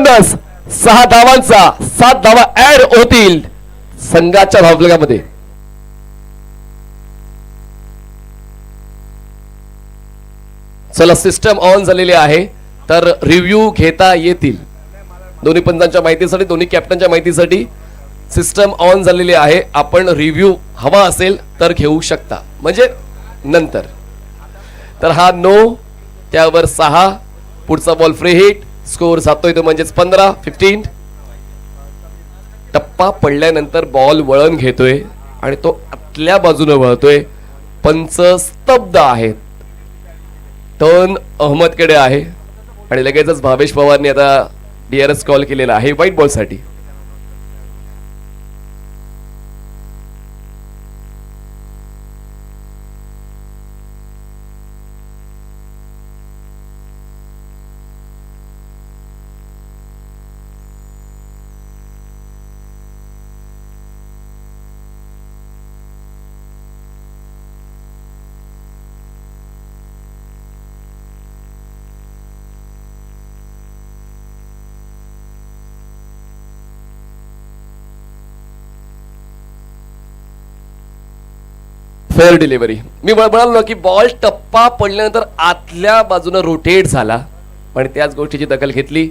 म्हणूनच 6 धावांचा 7 धावा ऍड होतील संघाच्या धावफलकामध्ये. चला सिस्टम ऑन झालेली आहे तर रिव्ह्यू घेता येतील. दोन्ही पंचांच्या माहितीसाठी दोन्ही कॅप्टनच्या माहितीसाठी सिस्टम ऑन झालेली आहे. आपण रिव्ह्यू हवा असेल तर घेऊ शकता म्हणजे नंतर. तर हा नो त्यावर 6 पुढचा बॉल फ्री हिट स्कोर जातोय तो म्हणजेच 15. टप्पा पडल्यानंतर बॉल वळण घेतोय आणि तो आतल्या बाजूने वळतोय. पंच स्तब्ध आहेत. टर्न अहमदकडे आहे आणि लगेचच भावेश पवारने आता DRS कॉल केलेला आहे व्हाईट बॉल साठी. Fair delivery. मी म्हणालो की बॉल टप्पा पडल्यानंतर आतल्या बाजूने रोटेट झाला पण त्याच गोष्टीची दखल घेतली.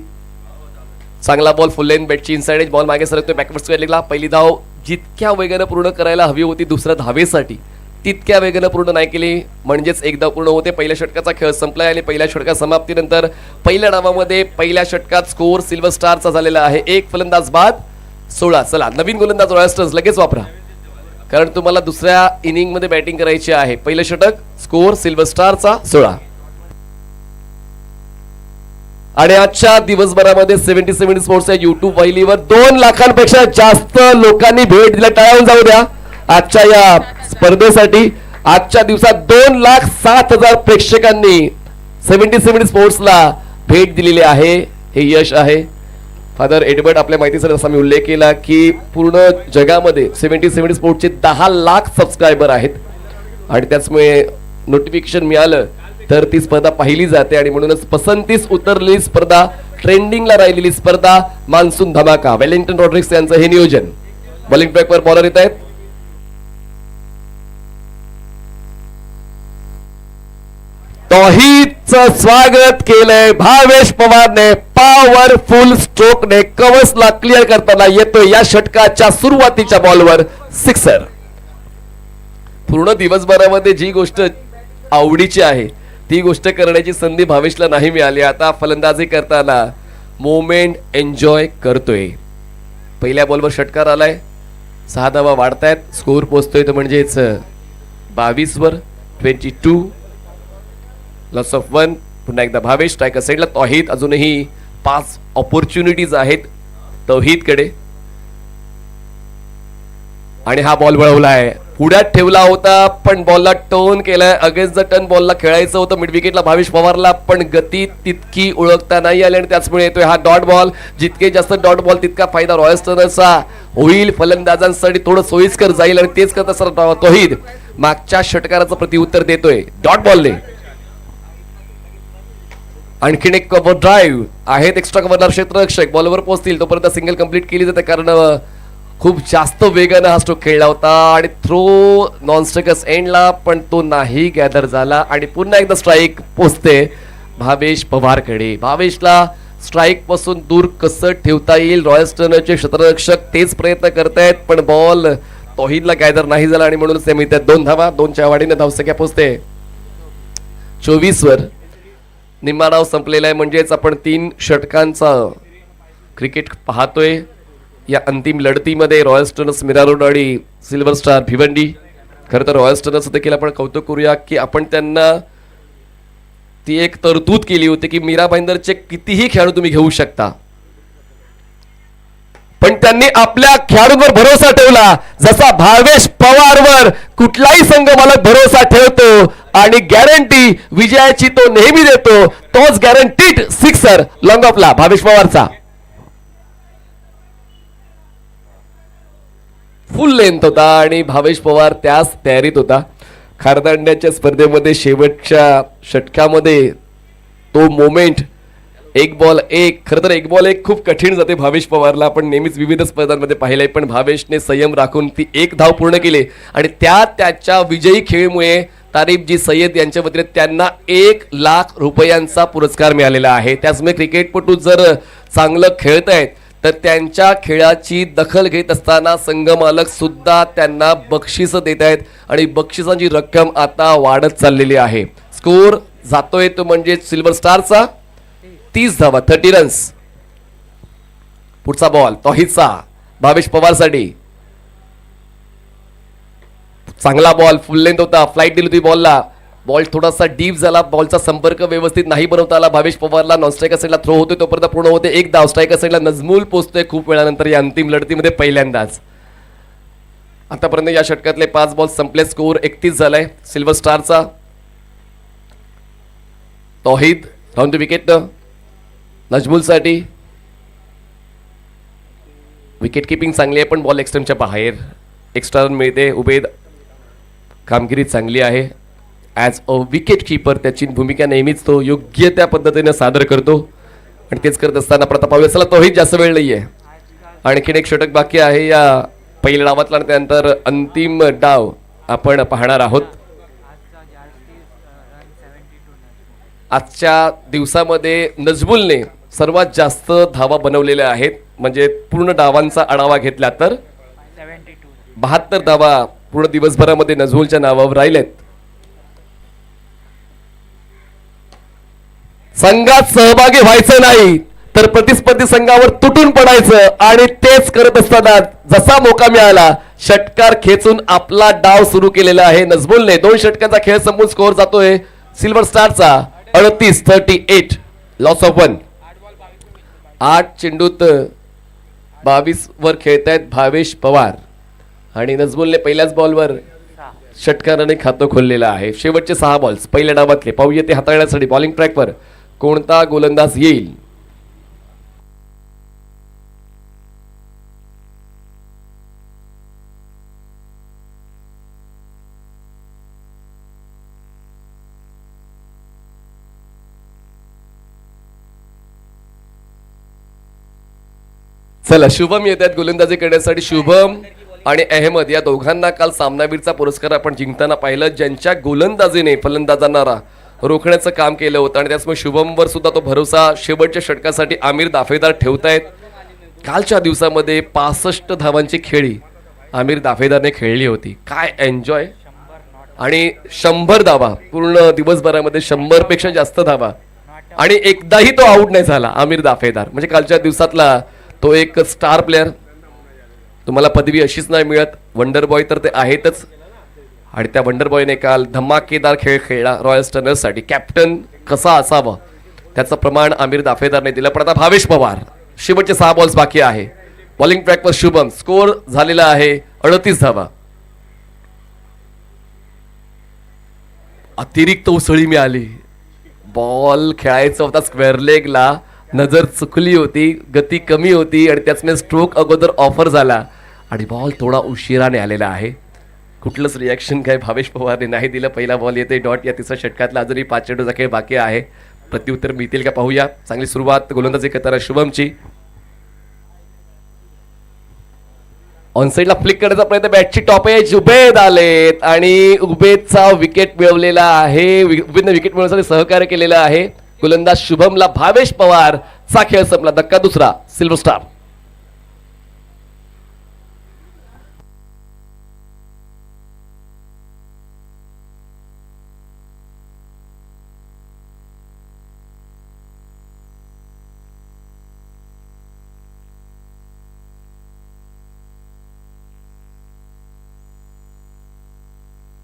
चांगला बॉल फुल लेन बेटची इनसाइड एज बॉल मागे सरकतोय बॅकवर्ड स्क्वेअरला. पहिली धाव जितक्या वेगाने पूर्ण करायला हवी होती दुसऱ्या धावेसाठी तितक्या वेगाने पूर्ण नाही केली म्हणजेच एक धाव पूर्ण होते. पहिल्या षटकाचा खेळ संपलाय आणि पहिल्या षटका समाप्तीनंतर पहिल्या डावामध्ये पहिल्या षटकात स्कोर सिल्वर स्टारचा झालेला आहे 1 फलंदाज बाद 16. चला नवीन गोलंदाज रॉयल स्टार्स लगेच वापरा कारण तुम्हाला दुसऱ्या इनिंग मध्ये बॅटिंग करायची आहे. पहिलं षटक स्कोर सिल्वर स्टारचा 16. आणि आजच्या दिवसभरामध्ये 77 स्पोर्ट्स या युट्यूब वाहिनीवर 2 लाखांपेक्षा जास्त लोकांनी भेट दिला. टाळून जाऊ द्या आजच्या या स्पर्धेसाठी. आजच्या दिवसात 2,07,000 प्रेक्षकांनी 77 स्पोर्ट्सला भेट दिलेली आहे. हे यश आहे. फादर एडवर्ड आपल्या माहितीसाठी असा मी उल्लेख केला की पूर्ण जगामध्ये 77 स्पोर्ट्सचे 10 लाख सबस्क्रायबर आहेत आणि त्याचमुळे नोटिफिकेशन मिळालं तर ती स्पर्धा पाहिली जाते आणि म्हणूनच पसंतीस उतरलेली स्पर्धा ट्रेंडिंगला राहिलेली स्पर्धा मान्सून धमाका वेलिंग्टन रॉड्रिक्स यांचं हे नियोजन. बॉलिंग ट्रॅकवर बॉलर येत आहेत. तौहीदचं स्वागत केलंय भावेश पवारने. पॉवरफुल स्ट्रोकने कवचला क्लिअर करताना येतोय या षटकाच्या सुरुवातीच्या बॉलवर सिक्सर. पूर्ण दिवसभरामध्ये जी गोष्ट आवडीची आहे ती गोष्ट करण्याची संधी भावेशला नाही मिळाली. आता फलंदाजी करताना मोमेंट एन्जॉय करतोय. पहिल्या बॉलवर षटकार आलाय. 6 धावा वाढतायत. स्कोर पोहोचतोय तर म्हणजेच 22 वर 22. Loss of 1. पुन्हा एकदा भावेश स्ट्रायकर साईडला. तौहीद अजूनही 5 ऑपॉर्च्युनिटीज आहेत तौहीदकडे आणि हा बॉल वळवलाय. पुढ्यात ठेवला होता पण बॉलला टर्न केलाय. अगेन्स्ट द टर्न बॉलला खेळायचं होतं मिड विकेटला भावेश पवारला पण गती तितकी ओळखता नाही आली आणि त्याचमुळे येतोय हा डॉट बॉल. जितके जास्त डॉट बॉल तितका फायदा रॉयल स्टार्सचा होईल. फलंदाजांसाठी थोडं सोयीस्कर जाईल आणि तेच करत असताना तौहीद मागच्या षटकाराचं प्रत्युत्तर देतोय डॉट बॉलने. आणखीन एक कव्हर ड्राईव्ह आहेत. एक्स्ट्रा कव्हरला क्षेत्ररक्षक बॉलवर पोहोचतील तोपर्यंत सिंगल कंप्लीट केली जाते कारण खूप जास्त वेगाने हा स्ट्रोक खेळला होता आणि थ्रो नॉन स्ट्रायकर्स एंडला पण तो नाही गॅदर झाला आणि पुन्हा एकदा स्ट्राईक पोचते भावेश पवारकडे. भावेशला स्ट्राईक पासून दूर कसं ठेवता येईल रॉयल स्टार्सचे क्षेत्ररक्षक तेच प्रयत्न करतायत पण बॉल तौहीदला गॅदर नाही झाला आणि म्हणूनच ते मिळतात 2 धावा. 2च्या वाढीने धावसंख्या पोचते 24 वर. निम्मा डाव संपलेला आहे म्हणजेच आपण 3 षटकांचा क्रिकेट पाहतोय. या अंतिम लढतीमध्ये रॉयल स्टार्स मीरा रोड आणि सिल्वर स्टार भिवंडी. खरं तर रॉयल स्टार्स देखील आपण कौतुक करूया की आपण त्यांना ती एक तरतूद केली होती की मीरा भाईंदरचे कितीही खेळाडू तुम्ही घेऊ शकता पण त्यांनी आपल्या खेळाडूंवर भरोसा ठेवला. जसा भावेश पवारवर कुठलाही संघ मालक भरोसा ठेवतो आणि गॅरंटी विजयाची तो नेहमी देतो. तोच गॅरंटीड सिक्सर लॉंग ऑफला भावेश पवारचा. फुल लेंथ होता आणि भावेश पवार त्याच तयारीत होता. खारदांड्याच्या स्पर्धेमध्ये शेवटच्या षटकामध्ये तो मोमेंट एक बॉल एक. खरं तर एक बॉल एक खूप कठीण जाते भावेश पवारला. आपण नेहमीच विविध स्पर्धांमध्ये पाहिलंय, पण भावेशने संयम राखून ती एक धाव पूर्ण केली आणि त्याच्या विजयी खेळीमुळे तारिफजी सय्यद यांच्या वतीने त्यांना 1,00,000 रुपयांचा पुरस्कार मिळालेला आहे. त्याचमुळे क्रिकेटपटू जर चांगलं खेळतायत तर त्यांच्या खेळाची दखल घेत असताना संघ मालक सुद्धा त्यांना बक्षीस देत आहेत आणि बक्षिसांची रक्कम आता वाढत चाललेली आहे. स्कोर जातोय तो म्हणजे सिल्वर स्टारचा 30 धावा 30 रन्स. पुढचा बॉल तौहिदचा भावेश पवारसाठी. चांगला बॉल फुल लेंथ होता, फ्लाईट दिली होती बॉलला. बॉल थोडासा डीप झाला, बॉलचा संपर्क व्यवस्थित नाही बनवता आला भावेश पवारला. नॉन स्ट्रायकर साईडला थ्रो होतोय तोपर्यंत पूर्ण होते एक धाव. स्ट्रायकर साईडला नजमूल पोहोचतोय खूप वेळानंतर या अंतिम लढतीमध्ये पहिल्यांदाच. आतापर्यंत या षटकातले 5 बॉल संपले. स्कोर 31 झालाय सिल्वर स्टारचा. तौहिद राऊंड द विकेट नजमूलसाठी. विकेट किपिंग चांगली आहे पण बॉल एक्स्ट्रीमच्या बाहेर. एक्स्ट्रा रन मिळते. उबेद कामगिरी चांगली आहे. ॲज अ विकेट किपर त्याची भूमिका नेहमीच तो योग्य त्या पद्धतीने सादर करतो आणि तेच करत असताना प्रताप पाहूया. चला तोही जास्त वेळ नाही आहे. आणखीन एक षटक बाकी आहे या पहिल्या डावातला आणि त्यानंतर अंतिम डाव आपण पाहणार आहोत. आजच्या दिवसामध्ये नजमुलने सर्वात जास्त धावा बनवलेल्या आहेत. म्हणजे पूर्ण डावांचा आढावा घेतला तर 72 धावा पूर्ण दिवसभरामध्ये नजमुलच्या नावावर राहिलेत. संघात सहभागी व्हायचं नाही तर प्रतिस्पर्धी संघावर तुटून पडायचं आणि तेच करत असताना जसा मौका मिळाला षटकार खेचून आपला डाव सुरू केलेला आहे नजमुलने. 2 षटकांचा खेळ संपून स्कोअर जातोय सिल्वर स्टारचा 38-38. Loss of 1. 8 चेंडूत 22 वर खेळतायत भावेश पवार आणि नजमुलने पहिल्याच बॉलवर षटकाराने खातं खोललेलं आहे. शेवटचे 6 बॉल्स पहिल्या डावातले पाहूया ते हाताळण्यासाठी बॉलिंग ट्रॅकवर कोणता गोलंदाज येईल. चला शुभम येतात गोलंदाजी करण्यासाठी. शुभम आणि अहमद या दोघांना काल सामनावीरचा पुरस्कार आपण जिंकताना पाहिलं, ज्यांच्या गोलंदाजीने फलंदाजांना रोखण्याचं काम केलं होतं आणि त्याचमुळे शुभमवर सुद्धा तो भरोसा शेवटच्या षटकासाठी आमिर दाफेदार ठेवतायत. कालच्या दिवसामध्ये 65 धावांची खेळी आमिर दाफेदारने खेळली होती. काय एन्जॉय. आणि 100 धावा पूर्ण दिवसभरामध्ये 100 पेक्षा जास्त धावा आणि एकदाही तो आउट नाही झाला आमिर दाफेदार. म्हणजे कालच्या दिवसातला तो एक स्टार प्लेअर. तुम्हाला पदवी अशीच नाही मिळत. वंडर बॉय तर ते आहेतच आणि त्या वंडर बॉयने काल धमाकेदार खेळ खेळला रॉयल स्टर्नर्ससाठी. कॅप्टन कसा असावा त्याचं प्रमाण आमिर दाफेदारने दिलं. पण आता भावेश पवार शेवटचे 6 बॉल्स बाकी आहे. बॉलिंग ट्रॅकवर शुभम. स्कोअर झालेला आहे 38 धावा. अतिरिक्त उसळी मिळाली. बॉल खेळायचा होता स्क्वेअर लेगला, नजर चुकली होती, गती कमी होती आणि त्याचने स्ट्रोक अगोदर ऑफर झाला आणि बॉल थोडा उशिराने आलेला आहे. कुठलंच रिॲक्शन काय भावेश पवारने नाही दिलं. पहिला बॉल येते डॉट. या तिसऱ्या षटकातला अजूनही 5 चेंडूचा खेळ बाकी आहे. प्रत्युत्तर मिळतील का पाहूया. चांगली सुरुवात गोलंदाजी करताना शुभमची. ऑनसाईडला फ्लिक करण्याचा प्रयत्न. बॅटची टॉप एज. उबेद आलेत आणि उबेदचा विकेट मिळवलेला आहे. उबेदने विकेट मिळवण्यासाठी सहकार्य केलेलं आहे. गोलंदाज शुभमला भावेश पवार चा खेळ संपला. धक्का दुसरा सिल्वर स्टार.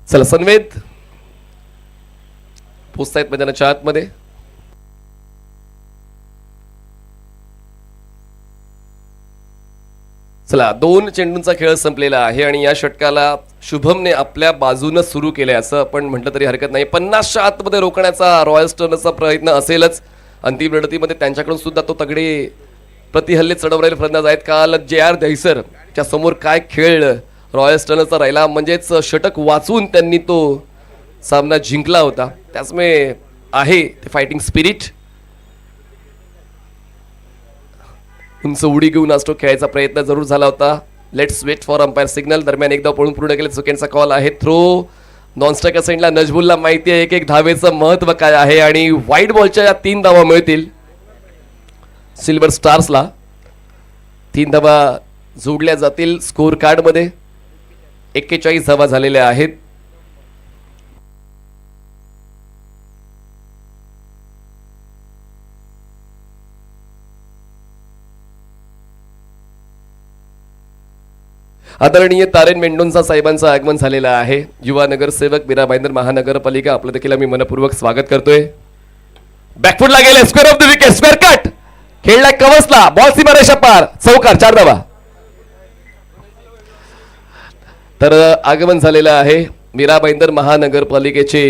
चला सनवेद पोचतायत मैदानाच्या आतमध्ये. चला 2 चेंडूंचा खेळ संपलेला आहे आणि या षटकाला शुभमने आपल्या बाजूनं सुरू केलंय असं आपण म्हटलं तरी हरकत नाही. 50च्या आतमध्ये रोखण्याचा रॉयल स्टर्नर्सचा प्रयत्न असेलच. अंतिम लढतीमध्ये त्यांच्याकडून सुद्धा तो तगडे प्रतिहल्ले चढवणारे फलंदाज आहेत. काल JR दहिसर च्या समोर काय खेळ रॉयल स्टर्नर्सचा राहिला. म्हणजेच षटक वाचून त्यांनी तो सामना जिंकला होता. त्याचमुळे आहे ते फायटिंग स्पिरिट. उंच उडी घेऊन हा स्ट्रोक खेळायचा प्रयत्न जरूर झाला होता. Let's wait for umpire signal. दरम्यान एकदा पळून पूर्ण केले. सेकंडचा कॉल आहे थ्रो. नॉनस्ट्रायकर साईडला नजबुलला माहिती आहे एक एक धावेचं महत्व काय आहे आणि व्हाईट बॉलच्या या 3 धावा मिळतील सिल्वर स्टार्सला. 3 धावा जोडल्या जातील स्कोर कार्ड मध्ये. 41 धावा झालेल्या आहेत. आदरणीय तारेन मेंडोन्सा साहेबांचं आगमन झालेलं आहे. युवा नगरसेवक मीरा भाईंदर महानगरपालिका आपलं देखील आम्ही मनपूर्वक स्वागत करतोय. बॅकफुटला गेले. Square of the wicket. Square cut खेळलाय कवसला. बॉल सीमारेषा पार. चौकार. 4 धावा. तर आगमन झालेलं आहे मीरा भाईंदर महानगरपालिकेचे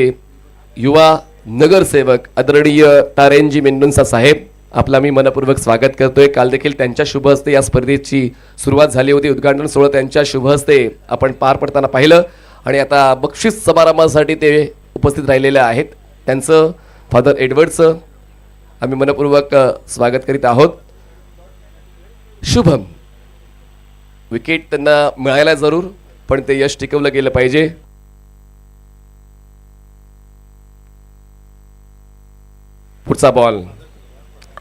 युवा नगरसेवक आदरणीय तारेनजी मेंडोन्सा साहेब आपला मी मनपूर्वक स्वागत करतोय. काल देखील त्यांच्या शुभ हस्ते या स्पर्धेची सुरुवात झाली होती. उद्घाटन सोहळा त्यांच्या शुभ हस्ते आपण पार पडताना पाहिलं आणि आता बक्षीस समारंभासाठी ते उपस्थित राहिलेले आहेत. त्यांचं फादर एडवर्डचं आम्ही मनपूर्वक स्वागत करीत आहोत. शुभम. विकेट त्यांना मिळायला जरूर पण ते यश टिकवलं गेलं पाहिजे. पुढचा बॉल.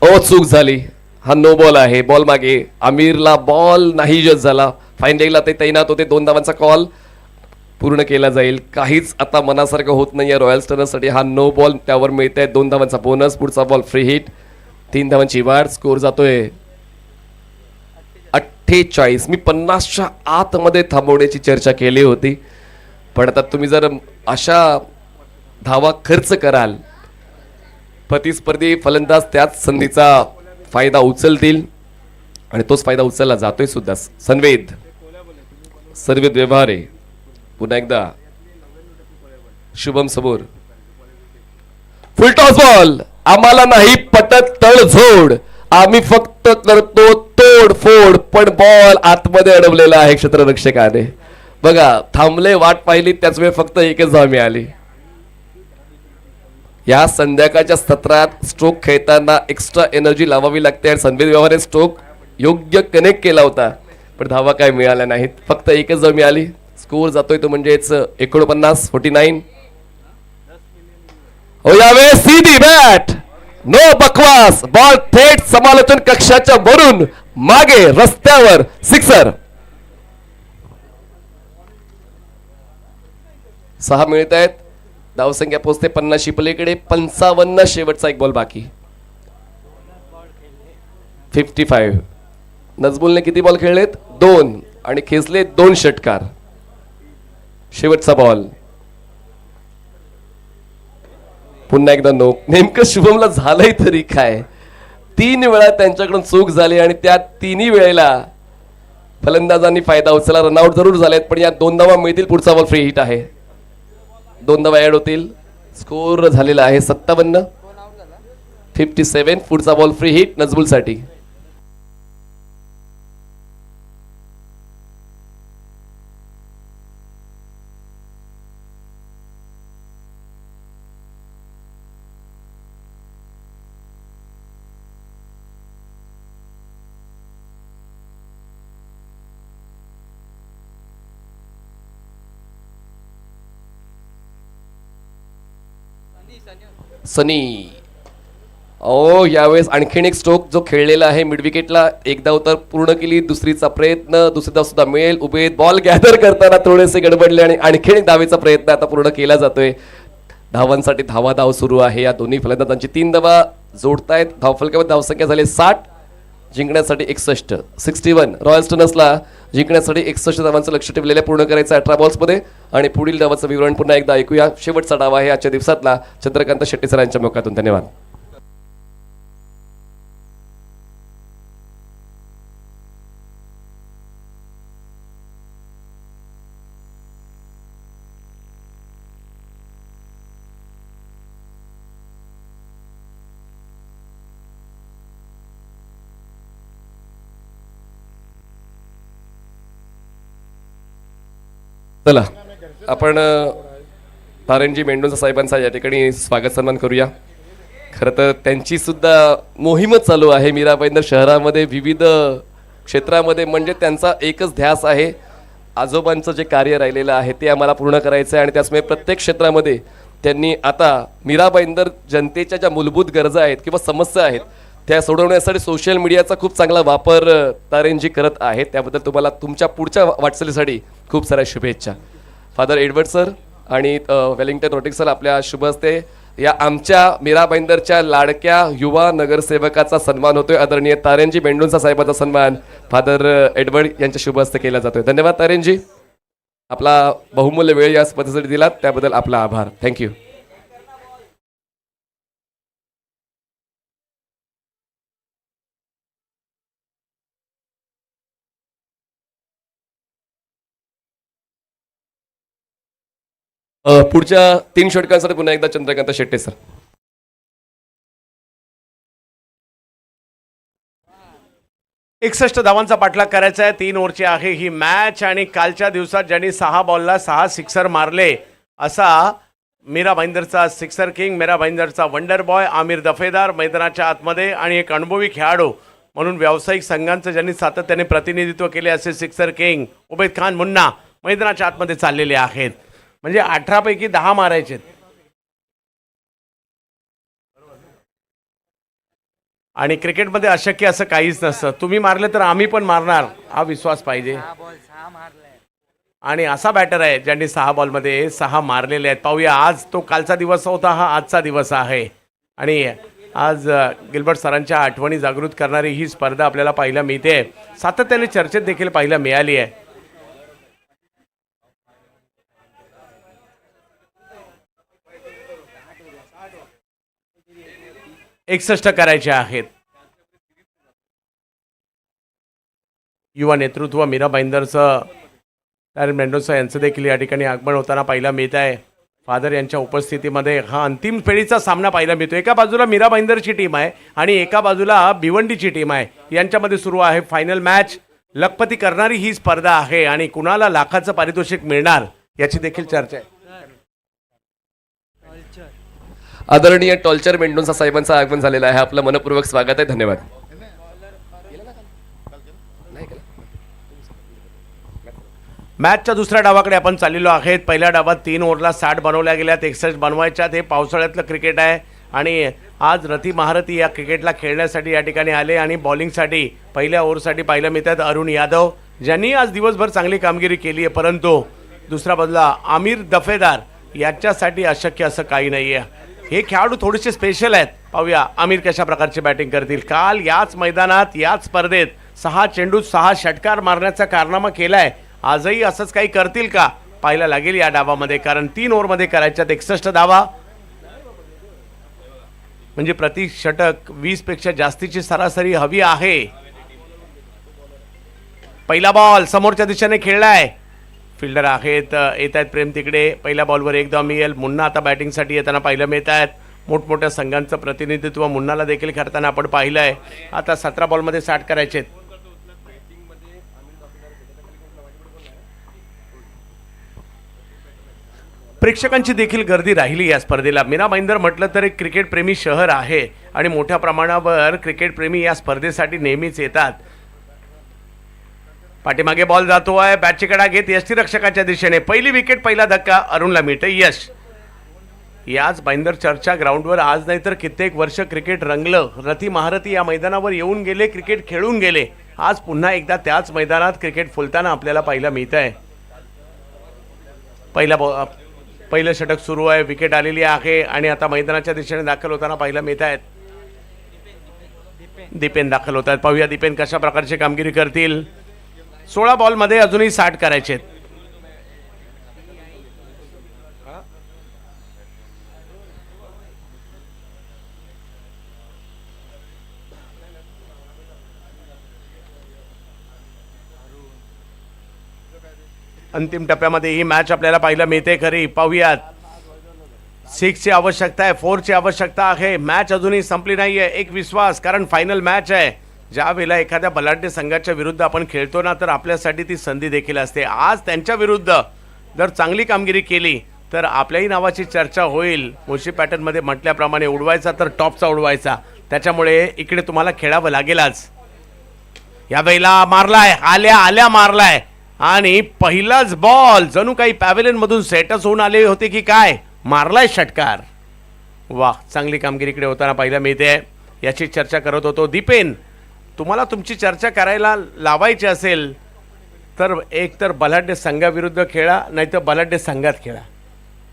ओ चूक झाली. हा नो बॉल आहे. बॉल मागे. आमिरला बॉल नाही जज झाला. फाईन ते तैनात होते. 2 धावांचा कॉल पूर्ण केला जाईल. काहीच आता मनासारखं होत नाहीये रॉयल स्टर्नसाठी. हा नो बॉल त्यावर मिळतंय 2 धावांचा बोनस. पुढचा बॉल फ्री हिट. 3 धावांची वाढ. स्कोर जातोय 48. मी 50च्या आतमध्ये थांबवण्याची चर्चा केली होती पण आता तुम्ही जर अशा धावा खर्च कराल प्रतिस्पर्धी फलंदाज त्याच संधीचा फायदा उचलतील आणि तोच फायदा उचलला जातोय सुद्धा. सर्वेद व्यवहारे पुन्हा एकदा शुभम समोर. फुल टॉस बॉल. आम्हाला नाही पटत तडजोड. आम्ही फक्त करतो तोडफोड पण बॉल आतमध्ये अडवलेला आहे क्षेत्ररक्षकाने. बघा थांबले. वाट पाहिली त्याच वेळ फक्त एकच धाव मिळाली. या संध्याकाळच्या सत्रात स्ट्रोक खेळताना एक्स्ट्रा एनर्जी लावावी लागते आणि संवेद व्यवहारे स्ट्रोक योग्य कनेक्ट केला होता पण धावा काय मिळाल्या नाहीत. फक्त एकच धाव मिळाली. स्कोर जातोय तो म्हणजेच 49. हो यावेळेस सीधी बॅट. नो बकवास. बॉल थेट समालोचन कक्षाच्या वरून मागे रस्त्यावर. सिक्सर. 6 मिळत आहेत. धावसंख्या पोहोचते 50 पलीकडे. 55 शेवटचा एक बॉल बाकी. 55. नजबुलने किती बॉल खेळलेत? 2 आणि खेचले 2 षटकार. शेवटचा बॉल. पुन्हा एकदा नो. नेमकं शुभमला झालंय तरी काय? 3 वेळा त्यांच्याकडून चूक झाली आणि त्या 3ही वेळेला फलंदाजांनी फायदा उचलला. रनआउट जरूर झालेत पण या 2 धावा मिळतील. पुढचा बॉल फ्री हिट आहे. 2 धावा ऍड होतील. स्कोर झालेला आहे 57. 57. पुढचा बॉल फ्री हिट नजबुल साठी. सनी. ओ यावेळेस आणखीन एक स्ट्रोक जो खेळलेला आहे मिड विकेटला. एक धाव तर पूर्ण केली. दुसरीचा प्रयत्न. दुसरी धाव सुद्धा मिळेल. उभे बॉल गॅदर करताना थोडेसे गडबडले आणि आणखीन एक धावेचा प्रयत्न आता पूर्ण केला जातोय. धावांसाठी धाव सुरू आहे. या दोन्ही फलंदाजांची 3 धावा जोडतायत. धावफलकावर धावसंख्या झाली 60. जिंकण्यासाठी 61. रॉयल स्टर्नर्सला जिंकण्यासाठी 61 धावांचं लक्ष ठेवलेलं पूर्ण करायचं 18 बॉल्समध्ये. आणि पुढील धावाचं विवरण पुन्हा एकदा ऐकूया. शेवटचा डाव आहे आजच्या दिवसातला चंद्रकांत शेट्टी सरांच्या मुखातून. धन्यवाद. चला आपण तारेनजी मेंडोन्सा साहेबांचा या ठिकाणी स्वागत सन्मान करूया. खरं तर त्यांची सुद्धा मोहीमच चालू आहे मीरा भाईंदर शहरामध्ये विविध क्षेत्रामध्ये. म्हणजे त्यांचा एकच ध्यास आहे, आजोबांचं जे कार्य राहिलेलं आहे ते आम्हाला पूर्ण करायचं आहे. आणि त्याचमुळे प्रत्येक क्षेत्रामध्ये त्यांनी आता मीरा भाईंदर जनतेच्या ज्या मूलभूत गरजा आहेत किंवा समस्या आहेत त्या सोडवण्यासाठी सोशल मीडियाचा खूप चांगला वापर तारेंजी करत आहेत. त्याबद्दल तुम्हाला तुमच्या पुढच्या वाटचालीसाठी खूप साऱ्या शुभेच्छा. फादर एडवर्ड सर आणि वेलिंग्टन रोटिक सर, आपल्या शुभ हस्ते या आमच्या मीरा भाईंदरच्या लाडक्या युवा नगरसेवकाचा सन्मान होतोय. आदरणीय तारेंजी मेंडोन्सा साहेबांचा सन्मान फादर एडवर्ड यांच्या शुभ हस्ते केला जातोय. धन्यवाद तारेंजी, आपला बहुमूल्य वेळ या स्पर्धेसाठी दिलात त्याबद्दल आपला आभार. थँक्यू. पुढच्या 3 षटकांसाठी पुन्हा एकदा चंद्रकांत शेट्टे सर. 61 धावांचा पाठलाग करायचा आहे. 3 ओव्हरची आहे ही मॅच आणि कालच्या दिवसात ज्यांनी 6 बॉलला 6 सिक्सर मारले असा मीरा भाईंदरचा सिक्सर किंग, मीरा भाईंदरचा वंडर बॉय आमिर दफेदार मैदानाच्या आतमध्ये आणि एक अनुभवी खेळाडू म्हणून व्यावसायिक संघांचं ज्यांनी सातत्याने प्रतिनिधित्व केले असे सिक्सर किंग उबैद खान मुन्ना मैदानाच्या आतमध्ये चाललेले आहेत. म्हणजे 18 पैकी 10 मारायचे आणि क्रिकेटमध्ये अशक्य असं काहीच नसतं. तुम्ही मारले तर आम्ही पण मारणार हा विश्वास पाहिजे. आणि असा बॅटर आहे ज्यांनी 6 बॉलमध्ये 6 मारलेले आहेत. पाहूया, आज तो कालचा दिवस होता, हा आजचा दिवस आहे. आणि आज गिल्बर्ट सरांच्या आठवणी जागृत करणारी ही स्पर्धा आपल्याला पाहायला मिळते. सातत्याने चर्चेत देखील पाहायला मिळाली आहे. एकसष्ट करायचे आहेत. युवा नेतृत्व मीरा भाईंदरचं, तारेन मेंडोन्सा यांचं देखील या ठिकाणी आगमन होताना पाहायला मिळत आहे. फादर यांच्या उपस्थितीमध्ये हा अंतिम फेरीचा सामना पाहायला मिळतो. एका बाजूला मीरा भाईंदरची टीम आहे आणि एका बाजूला भिवंडीची टीम आहे. यांच्यामध्ये सुरू आहे फायनल मॅच. लखपती करणारी ही स्पर्धा आहे आणि कुणाला लाखाचं पारितोषिक मिळणार याची देखील चर्चा आहे. आदरणीय टॉल्चर मेंडोन्सा साहेबांचं आगमन झालेलं आहे. आपलं मनपूर्वक स्वागत आहे. धन्यवाद. मॅचच्या दुसऱ्या डावाकडे आपण चाललेलो आहेत. पहिल्या डावात 3 ओव्हरला 60 बनवल्या गेल्यात, 61 बनवायच्यात. हे पावसाळ्यातलं क्रिकेट आहे आणि आज रती महारथी या क्रिकेटला खेळण्यासाठी या ठिकाणी आले आणि बॉलिंगसाठी पहिल्या ओव्हरसाठी पाहायला मिळतात अरुण यादव, ज्यांनी आज दिवसभर चांगली कामगिरी केली आहे. परंतु दुसऱ्या बाजूला आमिर दफेदार यांच्यासाठी अशक्य असं काही नाही आहे. हे खेळाडू थोडेसे स्पेशल आहेत. पाहूया आमिर कशा प्रकारची बॅटिंग करतील. काल याच मैदानात याच स्पर्धेत 6 चेंडूत 6 षटकार मारण्याचा कारनामा केलाय. आजही असंच काही करतील का पाहायला लागेल या डावामध्ये. कारण 3 ओव्हरमध्ये करायच्यात 61 धावा, म्हणजे प्रति षटक 20 पेक्षा जास्तीची सरासरी हवी आहे. पहिला बॉल समोरच्या दिशेने खेळलाय. फिल्डर आहेत, येत आहेत प्रेम तिकडे. पहिल्या बॉलवर एक धाव मिळेल. मुन्ना आता बॅटिंगसाठी येताना पाहायला मिळत आहेत. मोठमोठ्या संघांचं प्रतिनिधित्व मुन्नाला देखील करताना आपण पाहिलं आहे. आता 17 बॉलमध्ये 60 करायचे. प्रेक्षकांची देखील गर्दी राहिली या स्पर्धेला. मीरा भाईंदर म्हटलं तर एक क्रिकेट प्रेमी शहर आहे आणि मोठ्या प्रमाणावर क्रिकेट प्रेमी या स्पर्धेसाठी नेहमीच येतात. पाठीमागे बॉल जातो आहे. बॅटची कडा घेत यष्टीरक्षकाच्या दिशेने पहिली विकेट, पहिला धक्का अरुणला मिळते यश. याच भाईंदर चर्चा ग्राउंडवर आज नाही तर कित्येक वर्ष क्रिकेट रंगलं. रथी महारथी या मैदानावर येऊन गेले, क्रिकेट खेळून गेले. आज पुन्हा एकदा त्याच मैदानात क्रिकेट फुलताना आपल्याला पाहायला मिळत आहे. पहिलं षटक सुरू आहे. विकेट आलेली आहे आणि आता मैदानाच्या दिशेने दाखल होताना पाहायला मिळत आहेत. दीपेन दाखल होत आहेत. पाहूया दीपेन कशा प्रकारची कामगिरी करतील. 16 बॉलमध्ये अजूनही 60 करायचे. अंतिम टप्प्यामध्ये ही मॅच आपल्याला पाहायला मिळते खरी. पाहूयात, 6ची आवश्यकता आहे, 4ची आवश्यकता आहे. मॅच अजूनही संपली नाही आहे. एक विश्वास, कारण फायनल मॅच आहे. ज्या वेळेला एखाद्या बलाढ्य संघाच्या विरुद्ध आपण खेळतो ना, तर आपल्यासाठी ती संधी देखील असते. आज त्यांच्या विरुद्ध जर चांगली कामगिरी केली तर आपल्याही नावाची चर्चा होईल. मुळशी पॅटर्नमध्ये म्हटल्याप्रमाणे उडवायचा तर टॉपचा उडवायचा, त्याच्यामुळे इकडे तुम्हाला खेळावं लागेल आज. यावेळेला मारलाय, आल्या आल्या मारलाय आणि पहिलाच बॉल जणू काही पॅव्हेलियन मधून सेटच होऊन आले होते की काय, मारलाय षटकार. वा, चांगली कामगिरी इकडे होताना पाहायला मिळते. याची चर्चा करत होतो. दीपेन, तुम्हाला तुमची चर्चा करायला लावायची असेल तर एक तर बलाढ्य संघाविरुद्ध खेळा, नाहीतर बलाढ्य संघात खेळा.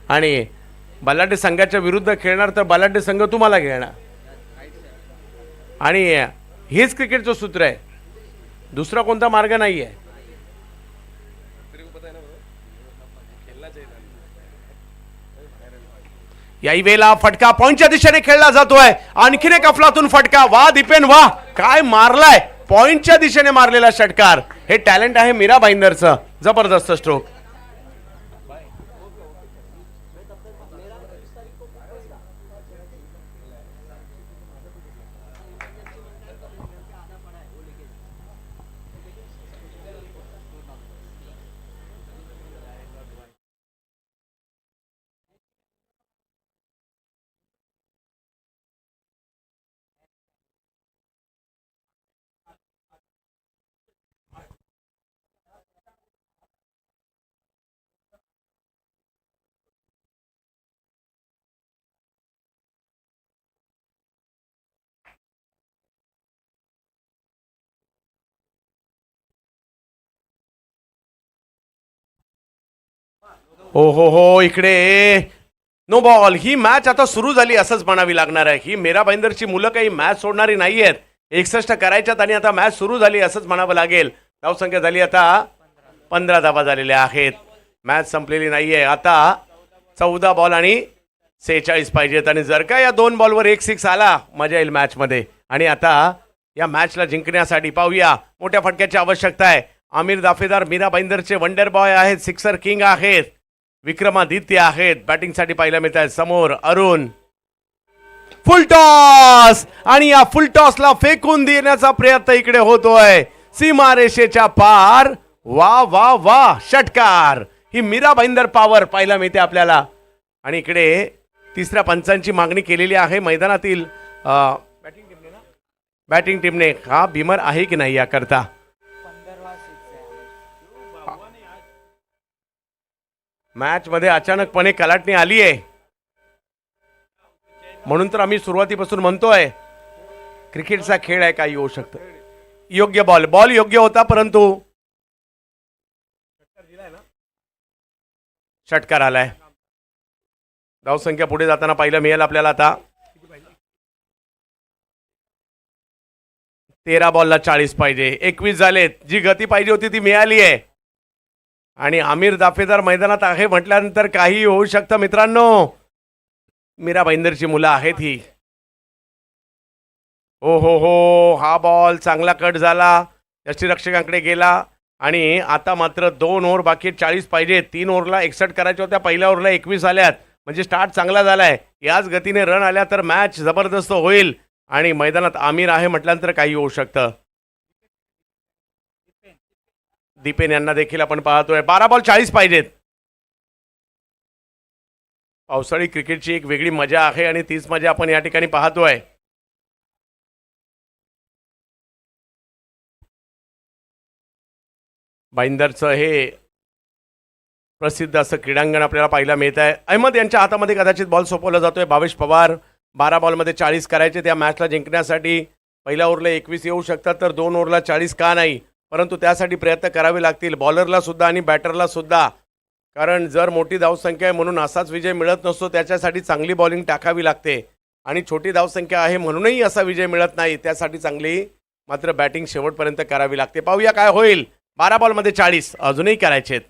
आणि बलाढ्य संघाच्या विरुद्ध खेळणार तर बलाढ्य संघ तुम्हाला घेणार. आणि हेच क्रिकेटचं सूत्र आहे, दुसरा कोणता मार्ग नाही आहे. याही वेळेला फटका पॉइंटच्या दिशेने खेळला जातोय. आणखीन एक अफलातून फटका. वा दीपेन वा, काय मारलाय, पॉइंटच्या दिशेने मारलेला षटकार. हे टॅलेंट आहे मीरा भाईंदरचं. जबरदस्त स्ट्रोक. हो हो हो, इकडे नो बॉल. ही मॅच आता सुरू झाली असंच म्हणावी लागणार आहे. ही मीरा भाईंदरची मुलं काही मॅच सोडणारी नाही आहेत. 61 करायच्यात आणि आता मॅच सुरू झाली असंच म्हणावं लागेल. धावसंख्या झाली आता 15 धावा झालेल्या आहेत. मॅच संपलेली नाहीये. आता 14 बॉल आणि 46 पाहिजेत. आणि जर का या 2 बॉलवर 1 6 आला, मजा येईल मॅचमध्ये. आणि आता या मॅचला जिंकण्यासाठी पाहूया, मोठ्या फटक्याची आवश्यकता आहे. आमिर दाफेदार मीरा भाईंदरचे वंडर बॉय आहेत, सिक्सर किंग आहेत. विक्रमादित्य आहेत. बॅटिंगसाठी पाहायला मिळत आहे समोर अरुण. फुल टॉस, आणि या फुल टॉसला फेकून देण्याचा प्रयत्न इकडे होतोय सीमारेषेच्या पार. वा वा वा, षटकार. ही मीरा भाईंदर पॉवर पाहायला मिळते आपल्याला. आणि इकडे तिसऱ्या पंचांची मागणी केलेली आहे मैदानातील बॅटिंग टीमने. हा भीमर आहे की नाही याकरता. मॅच मध्ये अचानकपणे कलाटणी आली आहे, म्हणून तर आम्ही सुरुवातीपासून म्हणतोय क्रिकेटचा खेळ आहे, काही होऊ शकतं. योग्य बॉल योग्य होता, परंतु षटकार आलाय. धावसंख्या पुढे जाताना पाहिलं मिळेल आपल्याला. आता 13 बॉलला 40 पाहिजे. 21 झालेत. जी गती पाहिजे होती ती मिळाली आहे. आणि आमिर दाफेदार मैदानात आहे म्हटल्यानंतर काही होऊ शकतं मित्रांनो. मीरा भाईंदरची मुलं आहेत ही. हो हो हो, हा बॉल चांगला कट झाला, यष्टीरक्षकांकडे गेला. आणि आता मात्र 2 ओव्हर बाकी, 40 पाहिजे. 3 ओव्हरला 61 करायच्या होत्या, पहिल्या ओव्हरला 21 आल्यात. म्हणजे स्टार्ट चांगला झालाय. याच गतीने रन आल्या तर मॅच जबरदस्त होईल. आणि मैदानात आमिर आहे म्हटल्यानंतर काही होऊ शकतं. दीपेन यांना देखील आपण पाहतोय. 12 बॉल 40 पाहिजेत. पावसाळी क्रिकेटची एक वेगळी मजा आहे आणि तीच मजा आपण या ठिकाणी पाहतोय. भाईंदरचं हे प्रसिद्ध असं क्रीडांगण आपल्याला पाहायला मिळत आहे. अहमद यांच्या हातामध्ये कदाचित बॉल सोपवला जातोय. भावेश पवार. 12 बॉलमध्ये 40 करायचे त्या मॅचला जिंकण्यासाठी. पहिल्या ओव्हरला 21 येऊ शकतात, तर 2 ओव्हरला 40 का नाही, परंतु त्यासाठी प्रयत्न करावे लागतील बॉलरला सुद्धा आणि बॅटरला सुद्धा. कारण जर मोठी धावसंख्या आहे म्हणून असाच विजय मिळत नसतो, त्याच्यासाठी चांगली बॉलिंग टाकावी लागते. आणि छोटी धावसंख्या आहे म्हणूनही असा विजय मिळत नाही, त्यासाठी चांगली मात्र बॅटिंग शेवटपर्यंत करावी लागते. पाहूया काय होईल. 12 बॉलमध्ये 40 अजूनही करायचेत.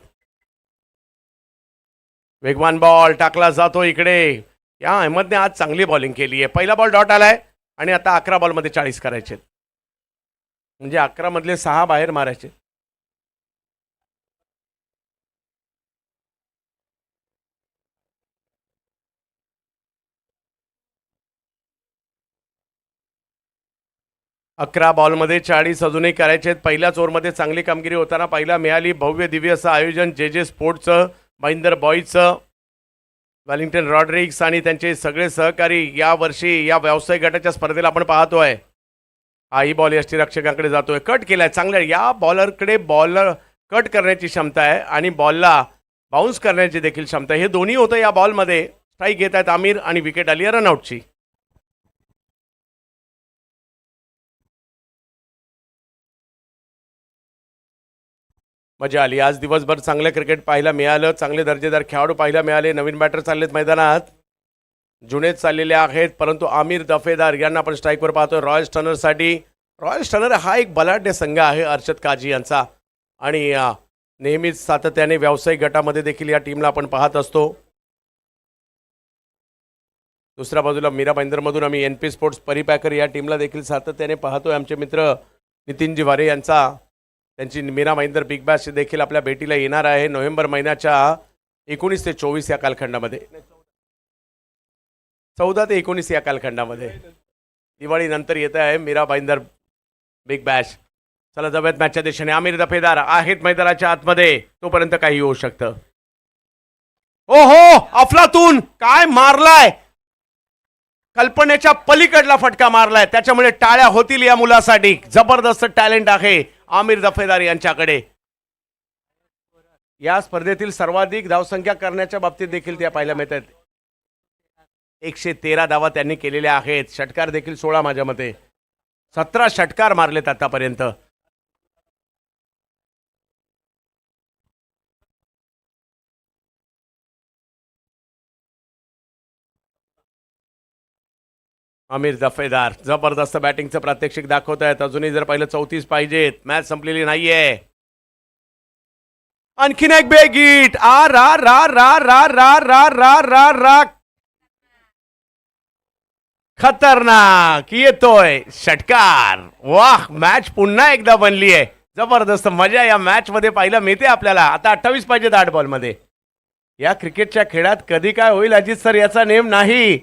वेगवान बॉल टाकला जातो इकडे. या अहमदने आज चांगली बॉलिंग केली आहे. पहिला बॉल डॉट आलाय आणि आता 11 बॉलमध्ये 40 करायचे. म्हणजे 11 मधले 6 बाहेर मारायचे. अकरा बॉलमध्ये 40 अजूनही करायचे. पहिल्याच ओव्हरमध्ये चांगली कामगिरी होताना पाहायला मिळाली. भव्य दिव्य असं आयोजन जे जे स्पोर्ट्सचं, भाईंदर बॉईजचं. वेलिंग्टन रॉड्रिग्स आणि त्यांचे सगळे सहकारी या वर्षी या व्यावसायिक गटाच्या स्पर्धेला आपण पाहतोय. हाही बॉल यष्टीरक्षकांकडे जातोय, कट केलाय चांगल्या. या बॉलरकडे बॉलर कट करण्याची क्षमता आहे आणि बॉलला बाउन्स करण्याची देखील क्षमता आहे. हे दोन्ही होतं या बॉलमध्ये. स्ट्राईक घेत आहेत आमिर आणि विकेट आली आहे रनआउटची. मजा आली आज दिवसभर. चांगलं क्रिकेट पाहायला मिळालं, चांगले दर्जेदार खेळाडू पाहायला मिळाले. नवीन बॅटर चाललेत मैदानात, जुनेच चाललेले आहेत, परंतु आमिर दफेदार यांना आपण स्ट्राईकवर पाहतोय रॉयल स्टनरसाठी. रॉयल स्टनर हा एक बलाढ्य संघ आहे अर्शद काझी यांचा आणि नेहमीच सातत्याने व्यावसायिक गटामध्ये देखील या टीमला आपण पाहत असतो. दुसऱ्या बाजूला मीरा भाईंदरमधून आम्ही NP स्पोर्ट्स परिपॅकर या टीमला देखील सातत्याने पाहतोय. आमचे मित्र नितीन जिवारे यांचा त्यांची मीरा भाईंदर बिग बॅश देखील आपल्या भेटीला येणार आहे नोव्हेंबर महिन्याच्या 19 ते 24 या कालखंडामध्ये, 14 ते 19 या कालखंडामध्ये. दिवाळीनंतर येत आहे मीरा भाईंदर बिग बॅश. चला जाऊयात मॅचच्या दिशेने. आमिर दफेदार आहेत मैदानाच्या आतमध्ये, तोपर्यंत काही होऊ शकतं. ओहो, अफलातून काय मारलाय, कल्पनेच्या पलीकडला फटका मारलाय. त्याच्यामुळे टाळ्या होतील या मुलासाठी. जबरदस्त टॅलेंट आहे आमिर दफेदार यांच्याकडे. या स्पर्धेतील सर्वाधिक धावसंख्या करण्याच्या बाबतीत देखील त्या पाहायला मिळतात. 113 धावा त्यांनी केलेल्या आहेत. षटकार देखील 16, माझ्या मते 17 षटकार मारलेत आतापर्यंत. आमिर दफेदार जबरदस्त बॅटिंगचं प्रात्यक्षिक दाखवत आहेत. अजूनही जर पाहिलं 34 पाहिजेत. मॅच संपलेली नाहीये. आणखीन एक बेग हिट. आ रा रा रा रा रा रा रा रा रा खतरनाक येतोय षटकार. वाह, मॅच पुन्हा एकदा बनली आहे. जबरदस्त मजा या मॅच मध्ये पाहायला मिळते आपल्याला. आता 28 पाहिजेत 8 बॉल मध्ये. या क्रिकेटच्या खेळात कधी काय होईल अजित सर याचा नेम नाही.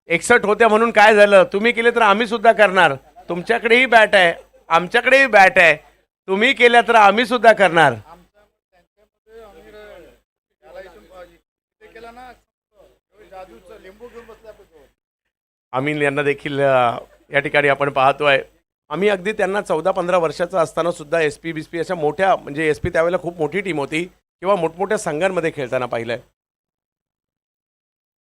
61 होत्या म्हणून काय झालं, तुम्ही केले तर आम्ही सुद्धा करणार. तुमच्याकडेही बॅट आहे, आमच्याकडेही बॅट आहे. तुम्ही केल्या तर आम्ही सुद्धा करणार. अमीन यांना देखील या ठिकाणी आपण पाहतोय. आम्ही अगदी त्यांना 14-15 वर्षाचा असताना सुद्धा SP बिस्पी अशा मोठ्या, म्हणजे SP त्यावेळेला खूप मोठी टीम होती किंवा मोठमोठ्या संघांमध्ये खेळताना पाहिलंय.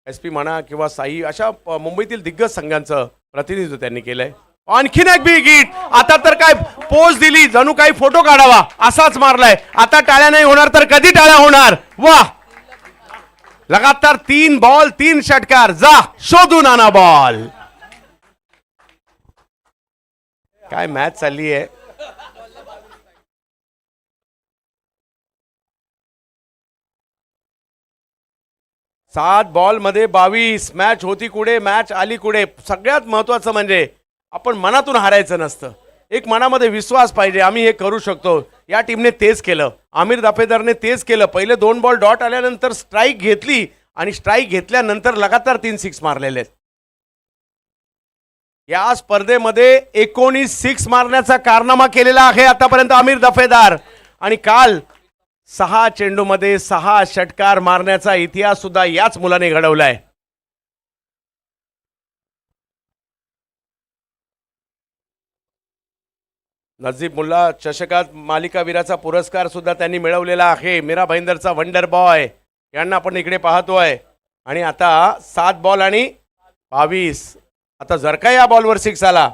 SP म्हणा किंवा साई अशा मुंबईतील दिग्गज संघांचं प्रतिनिधित्व त्यांनी केलंय. आणखीन एक बिग हिट. आता तर काय पोज दिली, जणू काही फोटो काढावा असाच मारलाय. आता टाळ्या नाही होणार तर कधी टाळ्या होणार. वाह, लगातार 3 बॉल 3 षटकार. जा शोधून आणा बॉल. काय मॅच चालली आहे. सात बॉल मध्ये 22. मॅच होती कुठे, मॅच आली कुठे. सगळ्यात महत्वाचं म्हणजे आपण मनातून हारायचं नसतं. एक मनामध्ये विश्वास पाहिजे, आम्ही हे करू शकतो. या टीमने तेच केलं. आमिर दफेदारने तेच केलं. पहिले 2 बॉल डॉट आल्यानंतर स्ट्राईक घेतली आणि स्ट्राईक घेतल्यानंतर लगातार 3 सिक्स मारलेले. या स्पर्धेमध्ये 19 सिक्स मारण्याचा कारनामा केलेला आहे आतापर्यंत आमिर दफेदार. आणि काल 6 चेंडूमध्ये 6 षटकार मारण्याचा इतिहास सुद्धा याच मुलाने घडवलाय. नजीब मुल्ला चषकात मालिकावीराचा पुरस्कार सुद्धा त्यांनी मिळवलेला आहे. मीरा भाईंदरचा वंडर बॉय यांना आपण इकडे पाहतोय. आणि आता 7 बॉल आणि 22. आता जर का या बॉलवर 6 आला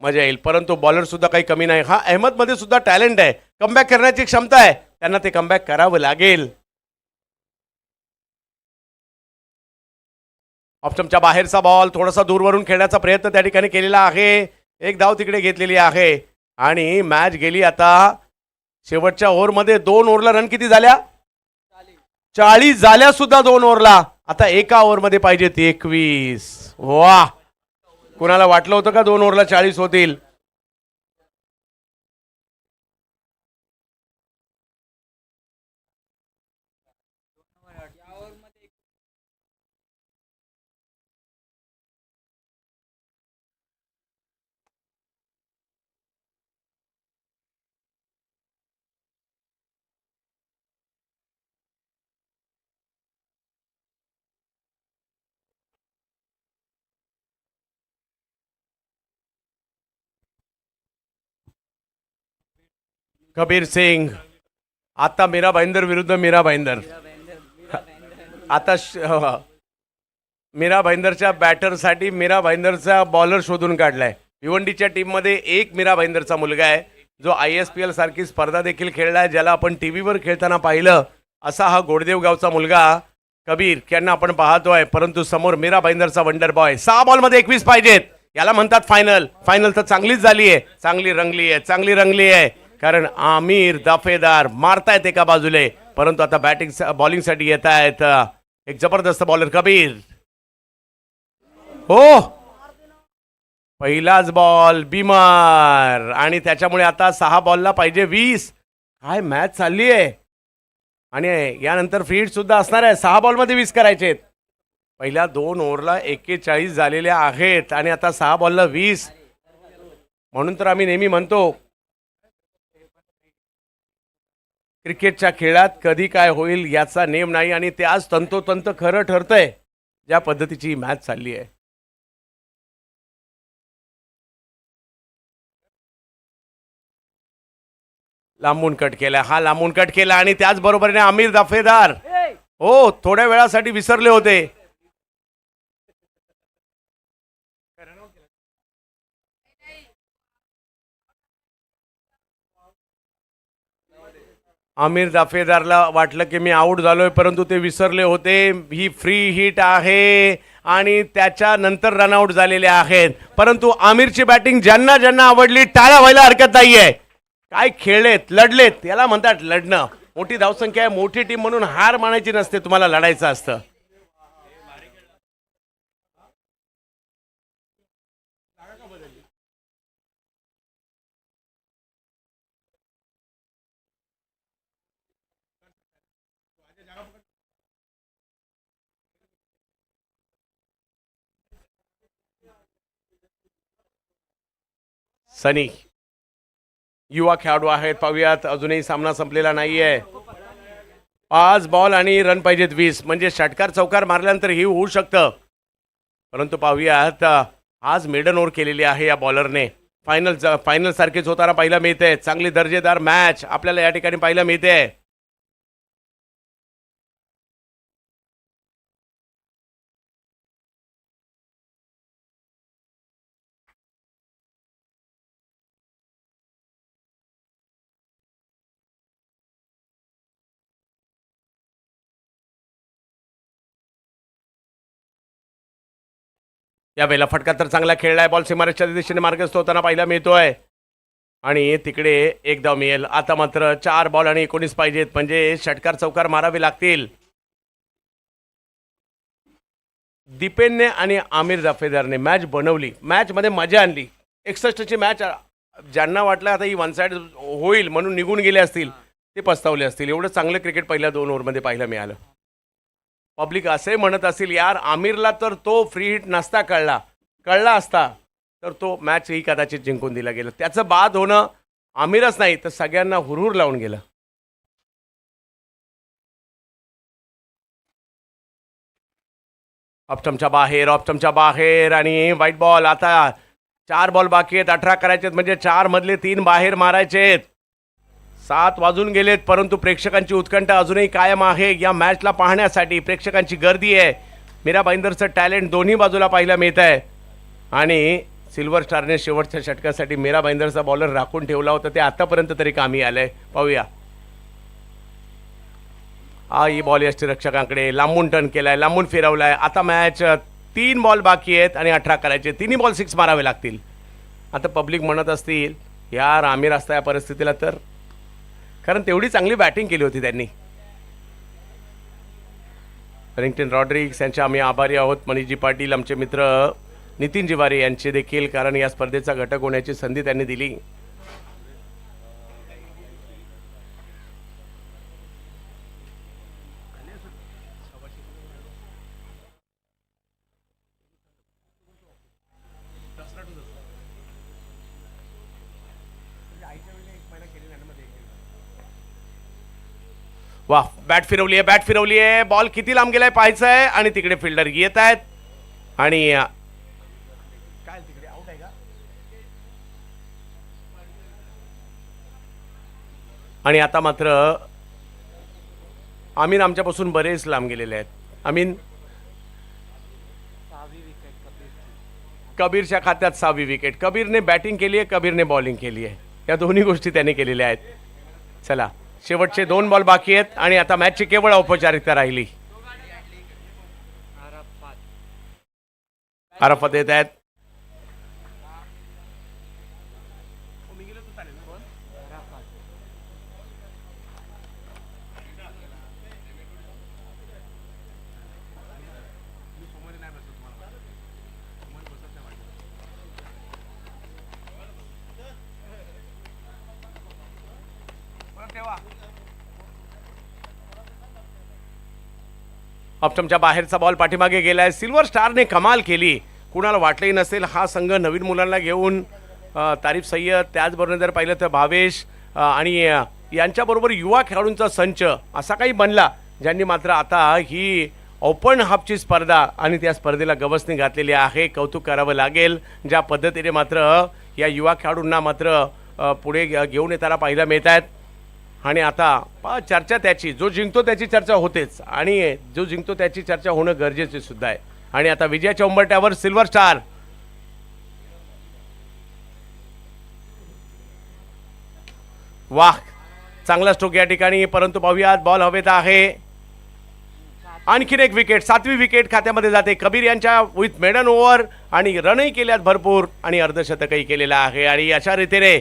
मजा येईल, परंतु बॉलर सुद्धा काही कमी नाही. हा अहमद मध्ये सुद्धा टॅलेंट आहे, कमबॅक करण्याची क्षमता आहे. त्यांना ते कमबॅक करावं लागेल. ऑप्शनच्या बाहेरचा बॉल थोडासा दूरवरून खेळण्याचा प्रयत्न त्या ठिकाणी केलेला आहे. एक धाव तिकडे घेतलेली आहे आणि मॅच गेली. आता शेवटच्या ओव्हरमध्ये 2 ओव्हरला रन किती झाल्या, 40 झाल्या सुद्धा 2 ओव्हरला. आता एका ओव्हरमध्ये पाहिजेत 21. वाह, कुणाला वाटलं होतं का 2 ओव्हरला 40 होतील. कबीर सिंग. आता मीरा भाईंदर विरुद्ध मीरा भाईंदर. आता मीरा भाईंदरच्या बॅटरसाठी मीरा भाईंदरचा बॉलर शोधून काढलाय. भिवंडीच्या टीममध्ये एक मीरा भाईंदरचा मुलगा आहे जो ISPL सारखी स्पर्धा देखील खेळलाय, ज्याला आपण टीव्हीवर खेळताना पाहिलं. असा हा गोडदेव गावचा मुलगा कबीर यांना आपण पाहतोय. परंतु समोर मीरा भाईंदरचा वंडर बॉय. 6 बॉलमध्ये 21 पाहिजेत. याला म्हणतात फायनल. फायनल तर चांगलीच झाली आहे, चांगली रंगली आहे. कारण आमिर दाफेदार मारतायत एका बाजूले, परंतु आता बॉलिंगसाठी येत आहेत एक जबरदस्त बॉलर कबीर. हो, पहिलाच बॉल बिमार आणि त्याच्यामुळे आता 6 बॉलला पाहिजे 20. काय मॅच चालली आहे. आणि यानंतर फ्री हिट सुद्धा असणार आहे. 6 बॉलमध्ये 20 करायचे. पहिल्या 2 ओव्हरला 41 झालेल्या आहेत आणि आता 6 बॉलला 20. म्हणून तर आम्ही नेहमी म्हणतो क्रिकेटच्या खेळात कधी काय होईल याचा नेम नाही, आणि ते आज तंतोतंत खरं ठरतंय ज्या पद्धतीची मॅच चालली आहे. लांबून कट केला आणि त्याचबरोबरीने आमिर दाफेदार हो थोड्या वेळासाठी विसरले होते. आमिर दाफेदारला वाटलं की मी आऊट झालोय, परंतु ते विसरले होते ही फ्री हिट आहे आणि त्याच्यानंतर रनआउट झालेले आहेत. परंतु आमिरची बॅटिंग ज्यांना ज्यांना आवडली टाळ्या व्हायला हरकत नाहीये. काय खेळलेत, लढलेत, याला म्हणतात लढणं. मोठी धावसंख्या आहे, मोठी टीम म्हणून हार मानायची नसते, तुम्हाला लढायचं असतं. सनी युवा खेळाडू आहेत, पाहूयात. अजूनही सामना संपलेला नाहीये. 5 बॉल आणि रन पाहिजेत 20. म्हणजे षटकार चौकार मारल्यानंतर ही होऊ शकतं. परंतु पाहूयात, आज मेडन ओव्हर केलेली आहे या बॉलरने. फायनल सारखेच होताना पाहायला मिळते. चांगली दर्जेदार मॅच आपल्याला या ठिकाणी पाहायला मिळते. यावेळेला फटका तर चांगला खेळलाय. बॉल सीमारेषच्या दिशेने मार्गस्थ होताना पाहायला मिळतोय आणि तिकडे एक धाव मिळेल. आता मात्र 4 बॉल आणि 19 पाहिजेत. म्हणजे षटकार चौकार मारावे लागतील. दीपेनने आणि आमिर दाफेदारने मॅच बनवली, मॅचमध्ये मजा आणली. 61ची मॅच ज्यांना वाटलं आता ही वन साइड होईल म्हणून निघून गेले असतील ते पस्तावले असतील. एवढं चांगलं क्रिकेट पहिल्या 2 ओव्हरमध्ये पाहायला मिळालं. पब्लिक असे म्हणत असेल यार आमिरला तर तो फ्री हिट नसता कळला असता तर तो मॅचही कदाचित जिंकून दिला गेला. त्याचं बाद होणं आमिरच नाही तर सगळ्यांना हुरहुर लावून गेलं. ऑप्टमच्या बाहेर आणि व्हाईट बॉल. आता 4 बॉल बाकी आहेत, 18 करायचे आहेत. म्हणजे 4 मधले 3 बाहेर मारायचे आहेत. 7 वाजून गेलेत, परंतु प्रेक्षकांची उत्कंठा अजूनही कायम आहे. या मॅचला पाहण्यासाठी प्रेक्षकांची गर्दी आहे. मीरा भाईंदरचं टॅलेंट दोन्ही बाजूला पाहायला मिळत आहे. आणि सिल्वर स्टारने शेवटच्या षटकासाठी मीरा भाईंदरचा बॉलर राखून ठेवला होता, ते आतापर्यंत तरी कामी आलंय. पाहूया. ही बॉल यष्टीरक्षकांकडे लांबून टर्न केलाय, लांबून फिरवलाय. आता मॅच 3 बॉल बाकी आहेत आणि 18 करायचे. 3 बॉल 6 मारावे लागतील. आता पब्लिक म्हणत असतील यार आमिर असता या परिस्थितीला तर, कारण तेवढी चांगली बॅटिंग केली होती त्यांनी. वेलिंग्टन रॉड्रिग्स यांचे आम्ही आभारी आहोत. मनीषजी पाटील आमचे मित्र नितीन जिवारे यांचे देखील, कारण या स्पर्धेचा घटक होण्याची संधी त्यांनी दिली. वाह, बॅट फिरवली आहे. बॉल किती लांब गेलाय पाहायचं आहे. आणि तिकडे फिल्डर येत आहेत आणि काय तिकडे आउट आहे का? आणि आता मात्र अमीन आमच्यापासून बरेच लांब गेलेले आहेत. अमीन, कबीरच्या खात्यात 6वी विकेट. कबीरने बॅटिंग केली आहे, कबीरने बॉलिंग केली आहे, या दोन्ही गोष्टी त्याने केलेल्या आहेत. चला, शेवटचे 2 बॉल बाकी आहेत आणि आता मॅचची केवळ औपचारिकता राहिली. अराफत येत आहेत. ऑप्टमच्या बाहेरचा बॉल पाठीमागे गेलाय. सिल्वर स्टारने कमाल केली. कुणाला वाटलंही नसेल हा संघ नवीन मुलांना घेऊन तारीफ सय्यद, त्याचबरोबर जर पाहिलं तर भावेश आणि यांच्याबरोबर युवा खेळाडूंचा संच असा काही बनला, ज्यांनी मात्र आता ही ओपन हाफची स्पर्धा आणि त्या स्पर्धेला गवसणी घातलेली आहे. कौतुक करावं लागेल ज्या पद्धतीने मात्र या युवा खेळाडूंना मात्र पुढे घेऊन येताना पाहायला मिळत आहेत. आणि आता चर्चा त्याची, जो जिंकतो त्याची चर्चा होतेच आणि जो जिंकतो त्याची चर्चा होणं गरजेचे सुद्धा आहे. आणि आता विजयाच्या उंबरठ्यावर सिल्वर स्टार. वाह, चांगला स्ट्रोक या ठिकाणी, परंतु पाहूयात बॉल हवेत आहे. आणखीन एक विकेट, 7वी विकेट खात्यामध्ये जाते. कबीर यांच्या विथ मेडन ओव्हर आणि रनही केल्यात भरपूर आणि अर्धशतकही केलेलं आहे. आणि अशा रीतीने